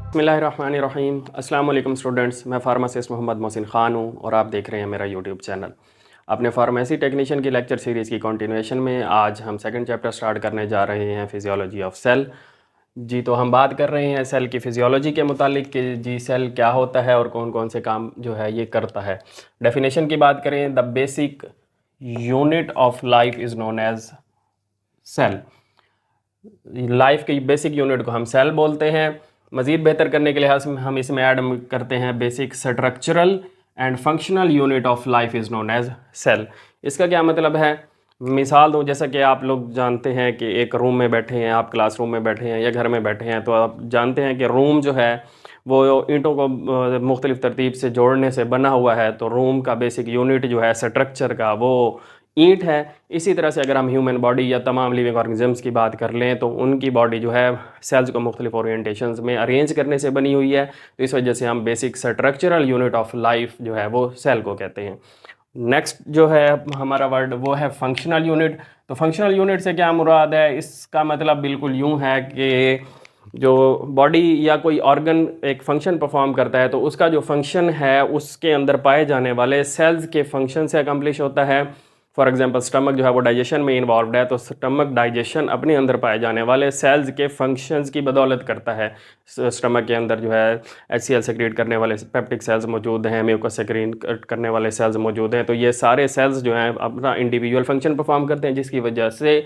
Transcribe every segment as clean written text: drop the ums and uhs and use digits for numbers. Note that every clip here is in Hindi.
बिस्मिल्लाहिर्रहमानिर्रहीम। अस्सलाम वालेकुम स्टूडेंट्स, मैं फार्मासिस्ट मोहम्मद मोहसिन ख़ान हूँ और आप देख रहे हैं मेरा यूट्यूब चैनल। अपने फार्मेसी टेक्नीशियन की लेक्चर सीरीज़ की कंटिन्यूएशन में आज हम सेकंड चैप्टर स्टार्ट करने जा रहे हैं, फिजियोलॉजी ऑफ सेल। जी, तो हम बात कर रहे हैं सेल की फिजियोलॉजी के मुतालिक कि जी सेल क्या होता है और कौन कौन से काम जो है ये करता है। डेफिनेशन की बात करें, the basic unit of life is known as cell. Life की बेसिक यूनिट को हम सेल बोलते हैं। मज़ीद बेहतर करने के लिहाज में हम इसमें ऐड करते हैं basic structural and functional unit of life is known as cell. इसका क्या मतलब है? मिसाल दूँ, जैसा कि आप लोग जानते हैं कि एक रूम में बैठे हैं, आप क्लासरूम में बैठे हैं या घर में बैठे हैं, तो आप जानते हैं कि रूम जो है वो ईंटों को मुख्तलिफ़ तरतीब से जोड़ने से बना हुआ है। तो रूम का बेसिक यूनिट जो है स्ट्रक्चर का वो ईंट है। इसी तरह से अगर हम ह्यूमन बॉडी या तमाम लिविंग ऑर्गेनिजम्स की बात कर लें तो उनकी बॉडी जो है सेल्स को मुख्तलिफ ओरिएंटेशंस में अरेंज करने से बनी हुई है। तो इस वजह से हम basic structural unit of life जो है वो सेल को कहते हैं। नेक्स्ट जो है हमारा वर्ड वो है फंक्शनल यूनिट। तो फंक्शनल यूनिट से क्या मुराद है? इसका मतलब बिल्कुल यूँ है कि जो बॉडी या कोई ऑर्गन एक फंक्शन परफॉर्म करता है तो उसका जो फंक्शन है उसके अंदर पाए जाने वाले सेल्स के फंक्शन से अकम्प्लिश होता है। फॉर एग्जांपल स्टमक जो है वो डाइजेशन में इन्वॉल्व है, तो स्टमक डाइजेशन अपने अंदर पाए जाने वाले सेल्स के फंक्शंस की बदौलत करता है। स्टमक के अंदर जो है HCl सेक्रेट करने वाले पेप्टिक सेल्स मौजूद हैं, म्यूकस सेक्रेट करने वाले सेल्स मौजूद हैं। तो ये सारे सेल्स जो हैं अपना इंडिविजुअल फंक्शन परफॉर्म करते हैं, जिसकी वजह से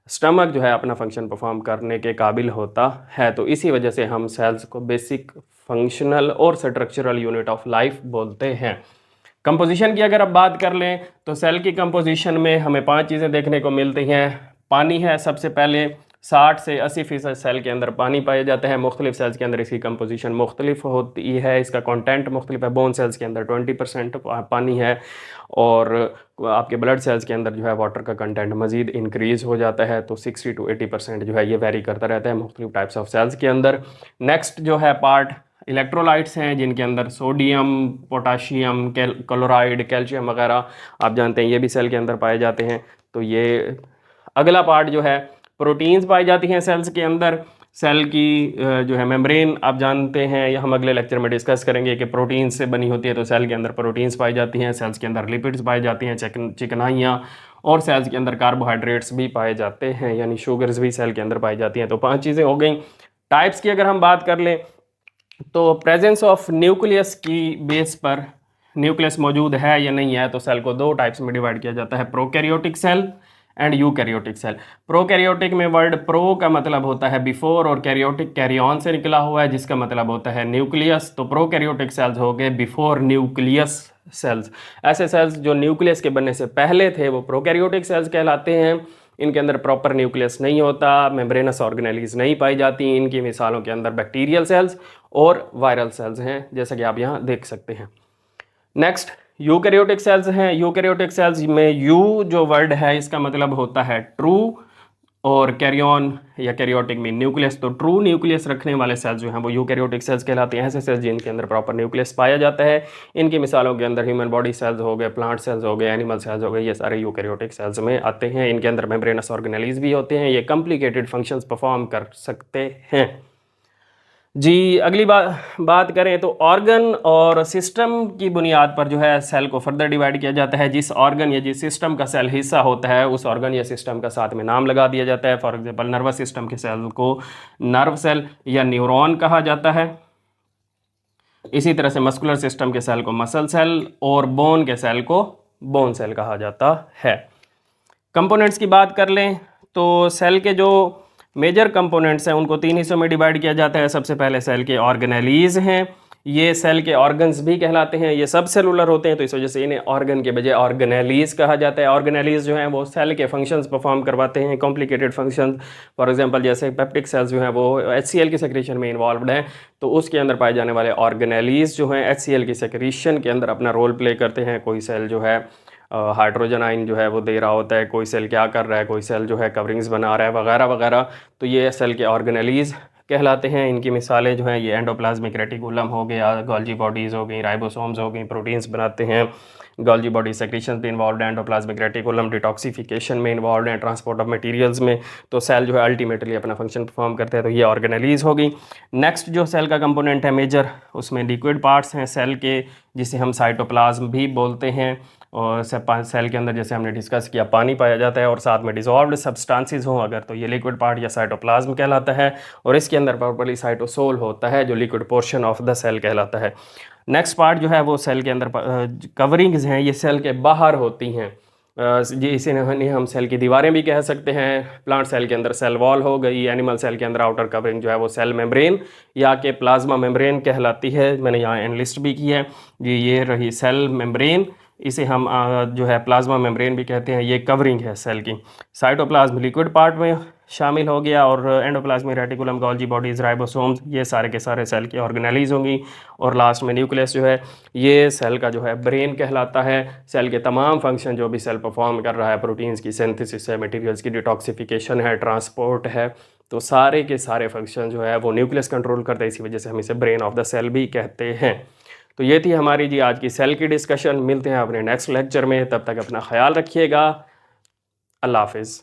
स्टमक जो है अपना फंक्शन परफॉर्म करने के काबिल होता है। तो इसी वजह से हम सेल्स को बेसिक फंक्शनल और स्ट्रक्चरल यूनिट ऑफ लाइफ बोलते हैं। कंपोजिशन की अगर आप बात कर लें तो सेल की कंपोजिशन में हमें 5 चीज़ें देखने को मिलती हैं। पानी है सबसे पहले, 60 से 80% सेल के अंदर पानी पाया जाता है। मुख्तलिफ सेल्स के अंदर इसकी कंपोजिशन मुख्तलिफ होती है, इसका कंटेंट मुख्तलिफ है। बोन सेल्स के अंदर 20% पानी है और आपके ब्लड सेल्स के अंदर जो है वाटर का कंटेंट मज़ीद इंक्रीज़ हो जाता है। तो 60 to 80% जो है ये वेरी करता रहता है मुख्तलिफ टाइप्स ऑफ सेल्स के अंदर। नेक्स्ट जो है पार्ट इलेक्ट्रोलाइट्स हैं, जिनके अंदर सोडियम, पोटाशियम, क्लोराइड, कैल्शियम वगैरह आप जानते हैं ये भी सेल के अंदर पाए जाते हैं। तो ये अगला पार्ट जो है प्रोटीन्स पाई जाती हैं सेल्स के अंदर। सेल की जो है मेम्ब्रेन आप जानते हैं, या हम अगले लेक्चर में डिस्कस करेंगे कि प्रोटीन से बनी होती है। तो सेल के अंदर प्रोटीन्स पाई जाती हैं, सेल्स के अंदर लिपिड्स पाई जाती हैं, चिकनाइयाँ, और सेल्स के अंदर कार्बोहाइड्रेट्स भी पाए जाते हैं, यानी शुगर्स भी सेल के अंदर पाई जाती हैं। तो 5 चीज़ें हो गई। टाइप्स की अगर हम बात कर लें तो प्रेजेंस ऑफ न्यूक्लियस की बेस पर न्यूक्लियस मौजूद है या नहीं है, तो सेल को 2 टाइप्स में डिवाइड किया जाता है, prokaryotic cell and eukaryotic cell. Prokaryotic में वर्ड प्रो का मतलब होता है बिफोर और कैरियोटिक कैरियन से निकला हुआ है, जिसका मतलब होता है न्यूक्लियस। तो प्रोकैरियोटिक सेल्स हो गए बिफोर न्यूक्लियस सेल्स। ऐसे सेल्स जो न्यूक्लियस के बनने से पहले थे वो प्रोकैरियोटिक सेल्स कहलाते हैं। इनके अंदर प्रॉपर न्यूक्लियस नहीं होता, मेम्ब्रेनस ऑर्गेनेलीज नहीं पाई जाती। इनकी मिसालों के अंदर बैक्टीरियल सेल्स और वायरल सेल्स हैं, जैसा कि आप यहाँ देख सकते हैं। नेक्स्ट यूकैरियोटिक सेल्स हैं। यूकैरियोटिक सेल्स में यू जो वर्ड है इसका मतलब होता है ट्रू, और कैरियन या कैरियोटिक में न्यूक्लियस। तो ट्रू न्यूक्लियस रखने वाले सेल्स जो हैं वो यूकैरियोटिक सेल्स कहलाते हैं। ऐसे सेल्स जिनके अंदर प्रॉपर न्यूक्लियस पाया जाता है। इनकी मिसालों के अंदर ह्यूमन बॉडी सेल्स हो गए, प्लांट सेल्स हो गए, एनिमल सेल्स हो गए, ये सारे यूकैरियोटिक सेल्स में आते हैं। इनके अंदर मेम्ब्रेनस ऑर्गेनेलीज भी होते हैं, ये कॉम्प्लिकेटेड फंक्शंस परफॉर्म कर सकते हैं। जी, अगली बात करें तो ऑर्गन और सिस्टम की बुनियाद पर जो है सेल को फर्दर डिवाइड किया जाता है। जिस ऑर्गन या जिस सिस्टम का सेल हिस्सा होता है उस ऑर्गन या सिस्टम का साथ में नाम लगा दिया जाता है। फॉर एग्जांपल नर्वस सिस्टम के सेल को नर्व सेल या न्यूरॉन कहा जाता है। इसी तरह से मस्कुलर सिस्टम के सेल को मसल सेल और बोन के सेल को बोन सेल कहा जाता है। कंपोनेंट्स की बात कर लें तो सेल के जो मेजर कंपोनेंट्स हैं उनको 3 हिस्सों में डिवाइड किया जाता है। सबसे पहले सेल के ऑर्गेनेलीज हैं, ये सेल के ऑर्गन्स भी कहलाते हैं। ये सब सेलुलर होते हैं तो इस वजह से इन्हें ऑर्गन के बजाय ऑर्गेनेलीज कहा जाता है। ऑर्गेनेलीज जो हैं वो सेल के फंक्शंस परफॉर्म करवाते हैं, कॉम्प्लिकेटेड फंक्शंस। फॉर एग्जांपल जैसे पेप्टिक सेल्स जो हैं वो HCl की सेक्रेशन में इन्वॉल्वड हैं, तो उसके अंदर पाए जाने वाले ऑर्गेनेलीज जो हैं HCl की सेक्रेशन के अंदर अपना रोल प्ले करते हैं। कोई सेल जो है हाइड्रोजन आयन जो है वो दे रहा होता है, कोई सेल क्या कर रहा है, कोई सेल जो है कवरिंग्स बना रहा है वगैरह वगैरह। तो ये सेल के ऑर्गेनेलीज कहलाते हैं। इनकी मिसालें जो हैं ये एंडोप्लाज्मिक रेटिकुलम हो गया, गोल्जी बॉडीज़ हो गई, राइबोसोम्स हो गई, प्रोटीन्स बनाते हैं, गॉल्जी बॉडी सेक्रेशन में इन्वॉल्व है, एंडोप्लाज्मिक रेटिकुलम डिटॉक्सिफिकेशन में इन्वॉल्व है, ट्रांसपोर्ट ऑफ मटेरियल्स में। तो सेल जो है अल्टीमेटली अपना फंक्शन परफॉर्म करते हैं। तो ये ऑर्गेनेलीज होगी। नेक्स्ट जो सेल का कंपोनेंट है मेजर, उसमें लिक्विड पार्ट्स हैं सेल के, जिसे हम साइटोप्लाज्म भी बोलते हैं। और सेल के अंदर जैसे हमने डिस्कस किया पानी पाया जाता है और साथ में डिजॉल्व्ड सब्सटेंसेस हों अगर, तो ये लिक्विड पार्ट या साइटोप्लाज्म कहलाता है। और इसके अंदर प्रॉपर्ली साइटोसोल होता है जो liquid portion of the cell कहलाता है। नेक्स्ट पार्ट जो है वो सेल के अंदर कवरिंग्स हैं, ये सेल के बाहर होती हैं। इसे हम सेल की दीवारें भी कह सकते हैं। प्लांट सेल के अंदर सेल वॉल हो गई, एनिमल सेल के अंदर आउटर कवरिंग जो है वो सेल मेम्ब्रेन या के प्लाज्मा मेम्ब्रेन कहलाती है। मैंने यहाँ एनलिस्ट भी की है जी, ये रही सेल मेम्ब्रेन, इसे हम जो है प्लाज्मा मेम्ब्रेन भी कहते हैं। ये कवरिंग है सेल की। साइटोप्लाज्म लिक्विड पार्ट में शामिल हो गया और endoplasmic reticulum, Golgi bodies, ribosomes, ये सारे के सारे सेल की ऑर्गेनेलीज होंगी। और लास्ट में न्यूक्लियस जो है ये सेल का जो है ब्रेन कहलाता है। सेल के तमाम फंक्शन जो भी सेल परफॉर्म कर रहा है, प्रोटीन्स की सिंथेसिस है, मटेरियल्स की डिटॉक्सिफिकेशन है, ट्रांसपोर्ट है, तो सारे के सारे फंक्शन जो है वो न्यूक्लियस कंट्रोल करता है। इसी वजह से हम इसे ब्रेन ऑफ द सेल भी कहते हैं। तो ये थी हमारी जी आज की सेल की डिस्कशन। मिलते हैं अपने नेक्स्ट लेक्चर में, तब तक अपना ख्याल रखिएगा। अल्लाह हाफिज़।